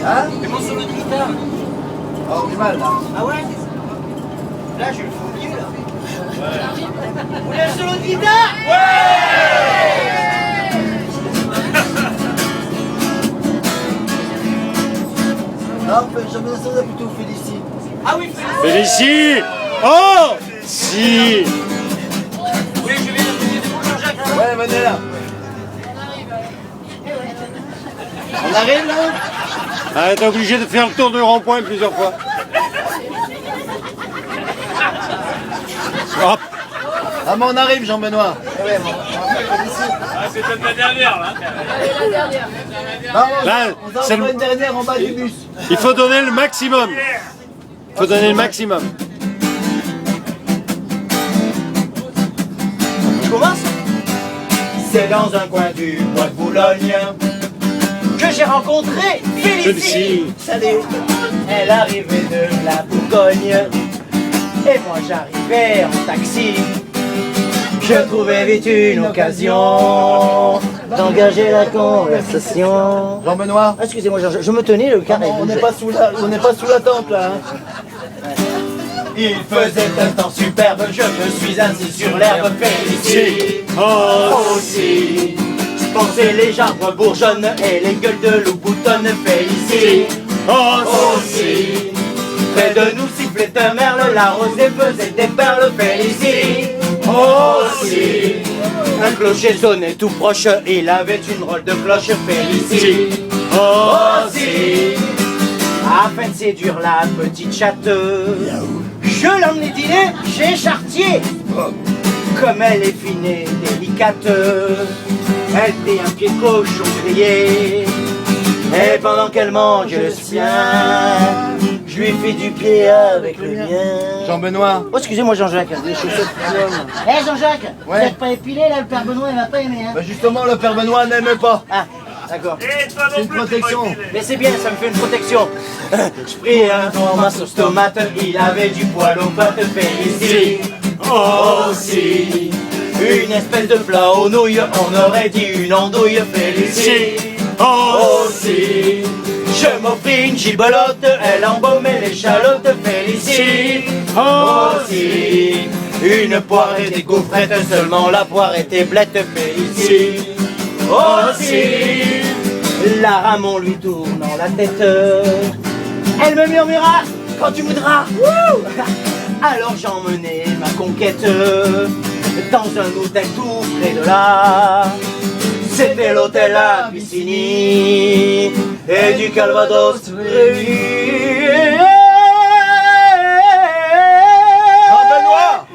Hein? C'est mon solo de guitare. Oh, on est mal là. Ah ouais? Là, je le fais au milieu, là. Vous voulez un solo de guitare? Non, jamais ça plutôt Félicie. Ah oui, Félicie! Oh! Si! oui, je viens de donner des mots, Jean-Jacques. Ouais, venez là. On arrive là? Ah, t'es obligé de faire le tour du rond-point plusieurs fois. Hop! Ah, mais on arrive, Jean-Benoît. Ah, c'est peut-être la dernière, là. Là, On c'est s'en le- une dernière en bas du bus. Il faut donner le maximum. Il faut donner le maximum. Je commence. C'est dans un coin du bois de Boulogne que j'ai rencontré Félicie. Félicie. Salut. Elle arrivait de la Bourgogne et moi j'arrivais en taxi. Je trouvais vite une occasion d'engager la conversation. Jean-Benoît. Ah, excusez-moi, je me tenais le carré. On n'est pas sous la tente là. Hein. Il faisait un temps superbe, je me suis assis sur l'herbe Félicie. Oh! Aussi, je pensais les jarbes bourgeonnent et les gueules de loup boutonnent Félicie. Oh! Aussi, près de nous sifflait un merle, la rosée faisait des perles Félicie. Aussi, un clocher sonnait tout proche, il avait une rôle de cloche Félicie. Aussi, afin de séduire la petite chatte, je l'emmenais dîner chez Chartier. Comme elle est fine et délicate, elle prit un pied de cochon grillé. Et pendant qu'elle mange le sien, je lui fais du pied avec le mien. Jean-Benoît. Oh, excusez-moi Jean-Jacques. Les chaussettes d'homme. Eh Jean-Jacques, Ouais. vous n'êtes pas épilé là, le père Benoît il m'a pas aimé hein. Bah justement, le père Benoît n'aime pas. Ah, d'accord. Et toi C'est non une plus, protection. t'es pas épilé. Mais c'est bien, ça me fait une protection. Je pris un dans ma sauce tomate, il avait du poil aux pattes Félicie. Aussi, une espèce de plat aux nouilles, on aurait dit une andouille Félicie. Aussi, je m'offris une gibelotte, elle embaumait l'échalote Félicie. Aussi, une poire était gaufrette, seulement la poire était blette Félicie. Aussi, la Ramon lui tournant la tête, elle me murmura quand tu voudras. Wouh. Alors j'emmenai ma conquête dans un hôtel tout près de là. C'était l'hôtel à Piscini et du Calvados réuni. Jean-Benoît.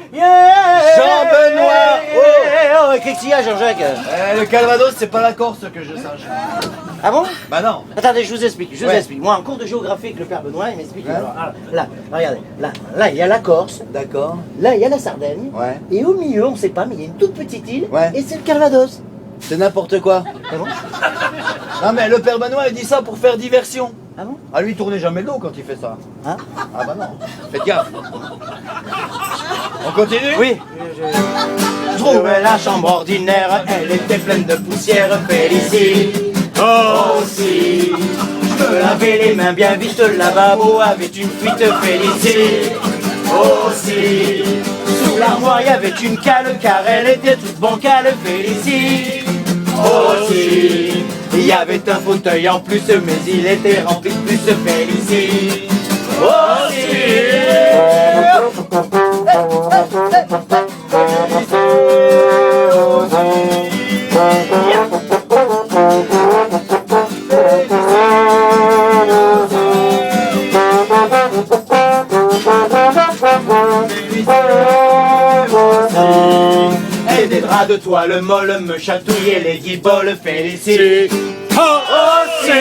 Jean-Benoît. Oh, qu'est-ce qu'il y a Jean-Jacques? Le Calvados, c'est pas la Corse que je sache. Ah bon? Bah non. Attendez, je vous explique, je vous Ouais. explique. Moi, en cours de géographie avec le père Benoît, il m'explique. Ouais. Alors, là, regardez, là, il y a la Corse, D'accord. là, il y a la Sardaigne, Ouais. et au milieu, on sait pas, mais il y a une toute petite île, Ouais. et c'est le Calvados. C'est n'importe quoi. Ah bon? Non mais le père Benoît il dit ça pour faire diversion. Ah bon? À lui tournez jamais le dos quand il fait ça. Hein? Ah bah non. Faites gaffe. On continue? Oui. Je trouvais la chambre ordinaire, elle était pleine de poussière, Félicie. Aussi, je me lavais les mains bien vite, le lavabo avait une fuite, Félicie. Aussi, sous l'armoire il y avait une cale, car elle était toute bancale, Félicie. Aussi, il y avait un fauteuil en plus, mais il était rempli de plus, Félicie. Et des draps de toile molle me chatouillaient les guiboles, Félicie. Oh! Aussi,